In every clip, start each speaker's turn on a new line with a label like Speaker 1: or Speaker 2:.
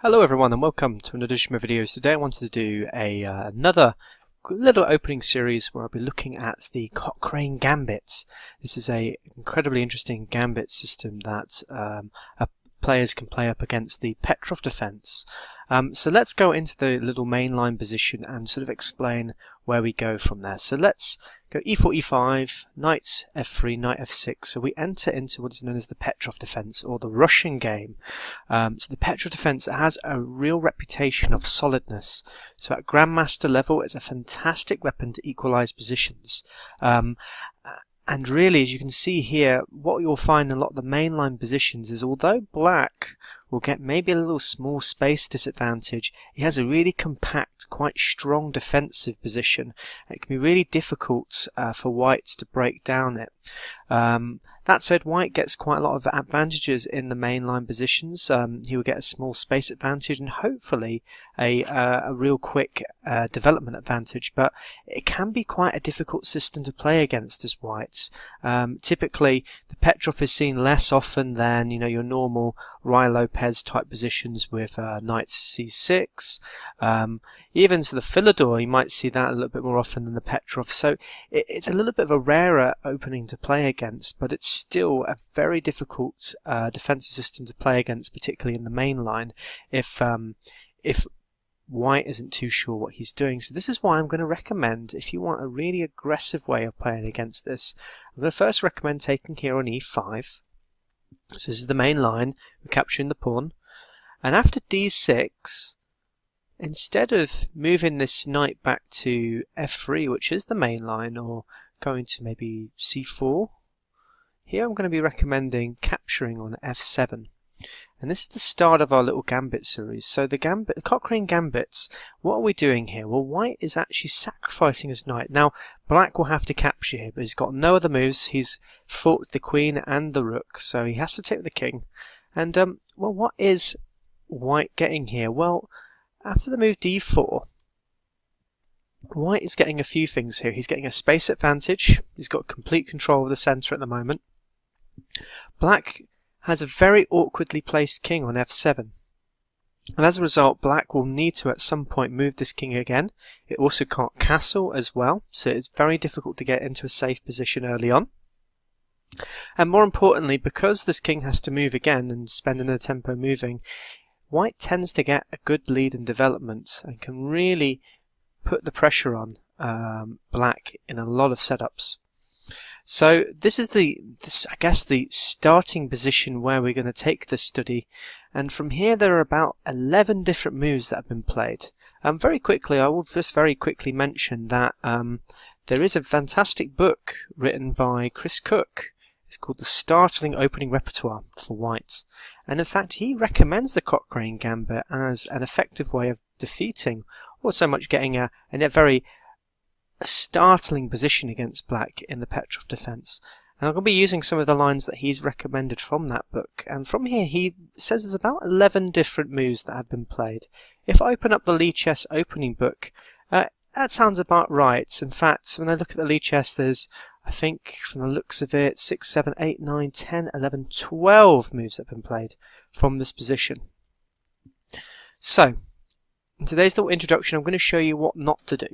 Speaker 1: Hello everyone and welcome to another edition of my videos. Today I wanted to do another little opening series where I'll be looking at the Cochrane Gambit. This is a incredibly interesting gambit system that players can play up against the Petroff defense. So let's go into the little mainline position and sort of explain where we go from there. So let's go e4, e5, knight f3, knight f6. So we enter into what is known as the Petroff defense, or the Russian game. So the Petroff defense has a real reputation of solidness. So at grandmaster level, it's a fantastic weapon to equalize positions. And really, as you can see here, what you'll find in a lot of the mainline positions is although black will get maybe a little small space disadvantage, he has a really compact, quite strong defensive position. It can be really difficult for whites to break down it. That said, white gets quite a lot of advantages in the mainline positions. He will get a small space advantage and hopefully a real quick development advantage, but it can be quite a difficult system to play against as whites. Typically, the Petroff is seen less often than your normal Rye Lopez type positions with knight c6. Even to the Philidor, you might see that a little bit more often than the Petroff. So it's a little bit of a rarer opening to play against, but it's still a very difficult defensive system to play against, particularly in the main line, if white isn't too sure what he's doing. So this is why I'm going to recommend, if you want a really aggressive way of playing against this, I'm going to first recommend taking here on e5. So this is the main line, we're capturing the pawn. And after d6, instead of moving this knight back to f3, which is the main line, or going to maybe c4, here I'm going to be recommending capturing on f7. And this is the start of our little gambit series. So the Cochrane Gambits, what are we doing here? Well, white is actually sacrificing his knight. Now, black will have to capture here, but he's got no other moves. He's fought the queen and the rook, so he has to take the king. And, well, what is white getting here? Well, after the move d4, white is getting a few things here. He's getting a space advantage. He's got complete control of the centre at the moment. Black has a very awkwardly placed king on f7. And as a result, black will need to at some point move this king again. It also can't castle as well, so it's very difficult to get into a safe position early on. And more importantly, because this king has to move again and spend another tempo moving, white tends to get a good lead in development and can really put the pressure on black in a lot of setups. So this is I guess the starting position where we're going to take this study, and from here there are about 11 different moves that have been played. Very quickly, I will just very quickly mention that there is a fantastic book written by Chris Cook. It's called The Startling Opening Repertoire for Whites, and in fact he recommends the Cochrane Gambit as an effective way of defeating, or so much getting a very startling position against black in the Petroff defense. And I'm going to be using some of the lines that he's recommended from that book, and from here he says there's about 11 different moves that have been played. If I open up the Lichess opening book, that sounds about right. In fact, when I look at the Lichess, there's, I think from the looks of it, 6, 7, 8, 9, 10, 11, 12 moves that have been played from this position. So in today's little introduction, I'm going to show you what not to do.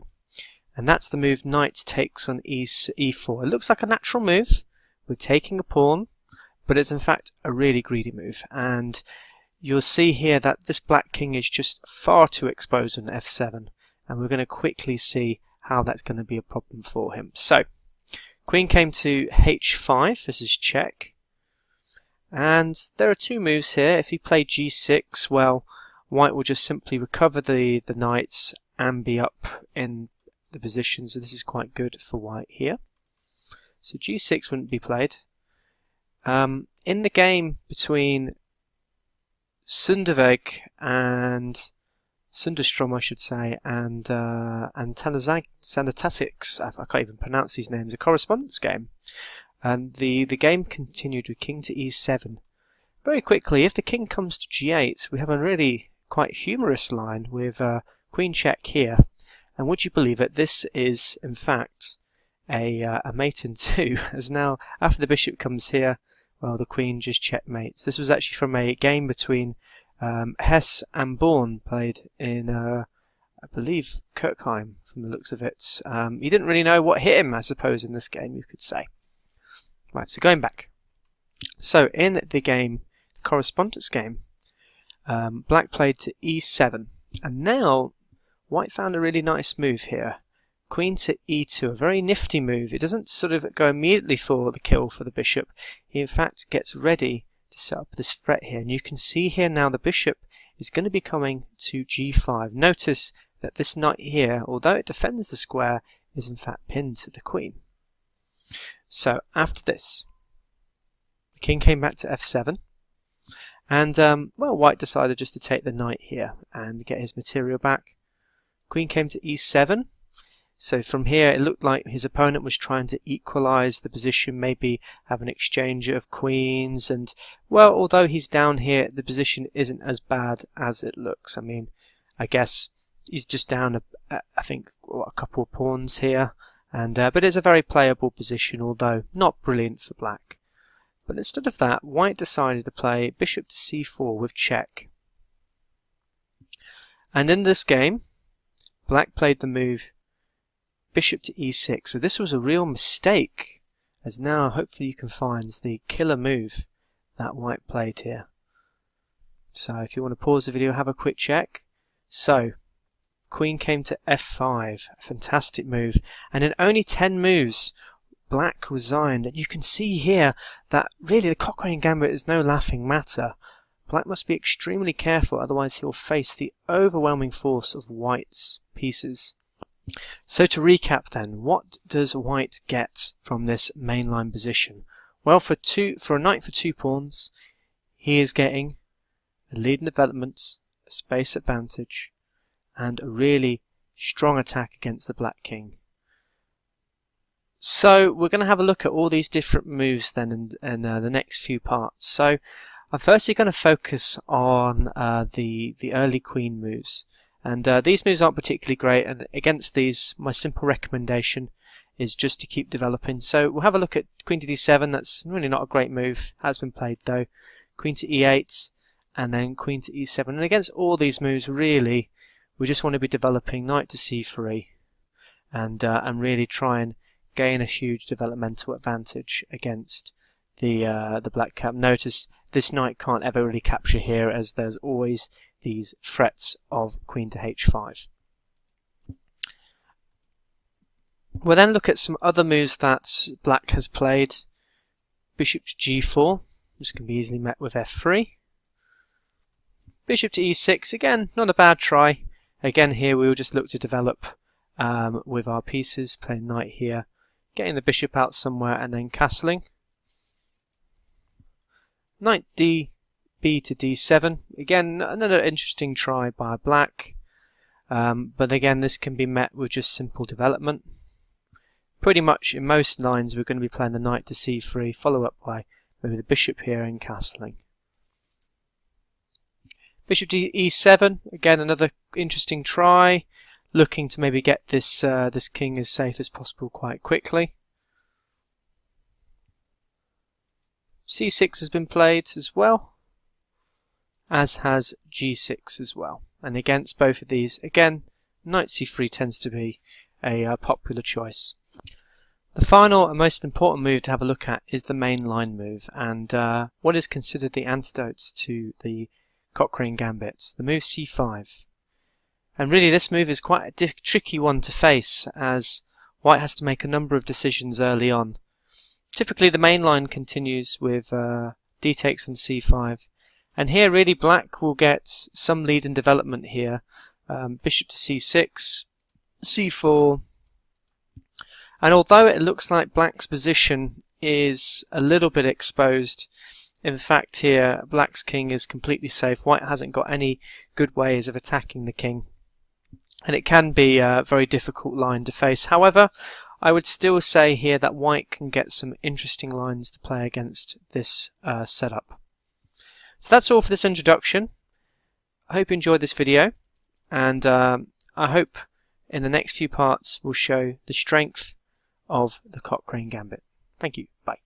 Speaker 1: And that's the move knight takes on e4. It looks like a natural move. We're taking a pawn, but it's in fact a really greedy move. And you'll see here that this black king is just far too exposed on f7. And we're going to quickly see how that's going to be a problem for him. So, queen came to h5. This is check. And there are two moves here. If he played g6, well, white will just simply recover the knights and be up in the position, so this is quite good for white here. So g6 wouldn't be played. In the game between Sundeveg and Sunderstrom, I should say, and Tanazandatasics, I can't even pronounce these names, a correspondence game, and the game continued with king to e7. Very quickly, if the king comes to g8, we have a really quite humorous line with queen check here. And would you believe it, this is in fact a mate in two, as now after the bishop comes here, well, the queen just checkmates. This was actually from a game between Hesse and Born played in, I believe, Cochrane, from the looks of it. He didn't really know what hit him, I suppose, in this game, you could say. Right, so going back. So in the game, the correspondence game, Black played to e7, and now White found a really nice move here. Queen to e2, a very nifty move. It doesn't sort of go immediately for the kill for the bishop. He in fact gets ready to set up this threat here, and you can see here now the bishop is going to be coming to g5. Notice that this knight here, although it defends the square, is in fact pinned to the queen. So after this, the king came back to f7, and well, White decided just to take the knight here and get his material back. Queen came to e7. So from here it looked like his opponent was trying to equalize the position, maybe have an exchange of queens, and well, although he's down here, the position isn't as bad as it looks. I mean, I guess he's just down I think a couple of pawns here, and but it's a very playable position, although not brilliant for Black. But instead of that, White decided to play bishop to c4 with check. And in this game, Black played the move bishop to e6. So this was a real mistake, as now hopefully you can find the killer move that White played here. So if you want to pause the video, have a quick check. So Queen came to f5, a fantastic move, and in only 10 moves Black resigned. And you can see here that really the Cochrane Gambit is no laughing matter. Black must be extremely careful, otherwise he'll face the overwhelming force of White's pieces. So to recap then, what does White get from this mainline position? Well, for a knight for 2 pawns, he is getting a lead in development, a space advantage, and a really strong attack against the Black king. So we're going to have a look at all these different moves then in the next few parts. So I'm firstly going to focus on the early queen moves. And these moves aren't particularly great, and against these my simple recommendation is just to keep developing. So we'll have a look at queen to d7. That's really not a great move, has been played though. Queen to e8, and then queen to e7. And against all these moves, really, we just want to be developing knight to c3, and really try and gain a huge developmental advantage against the Black cap. Notice this knight can't ever really capture here, as there's always these threats of queen to h5. We'll then look at some other moves that Black has played. Bishop to g4, which can be easily met with f3. Bishop to e6, again, not a bad try. Again here we'll just look to develop with our pieces, playing knight here, getting the bishop out somewhere and then castling. Knight b to d7, again another interesting try by Black, but again this can be met with just simple development. Pretty much in most lines we're going to be playing the knight to c3, follow up by maybe the bishop here and castling. Bishop to e7, again another interesting try, looking to maybe get this this king as safe as possible quite quickly. c6 has been played as well, as has g6 as well. And against both of these, again, knight c3 tends to be a popular choice. The final and most important move to have a look at is the main line move, and what is considered the antidote to the Cochrane Gambit, the move c5. And really this move is quite a tricky one to face, as White has to make a number of decisions early on. Typically the main line continues with d takes on c5, and here really Black will get some lead in development here. Bishop to c6, c4, and although it looks like Black's position is a little bit exposed, in fact here Black's king is completely safe. White hasn't got any good ways of attacking the king, and it can be a very difficult line to face. However, I would still say here that White can get some interesting lines to play against this setup. So that's all for this introduction. I hope you enjoyed this video, and I hope in the next few parts we'll show the strength of the Cochrane Gambit. Thank you. Bye.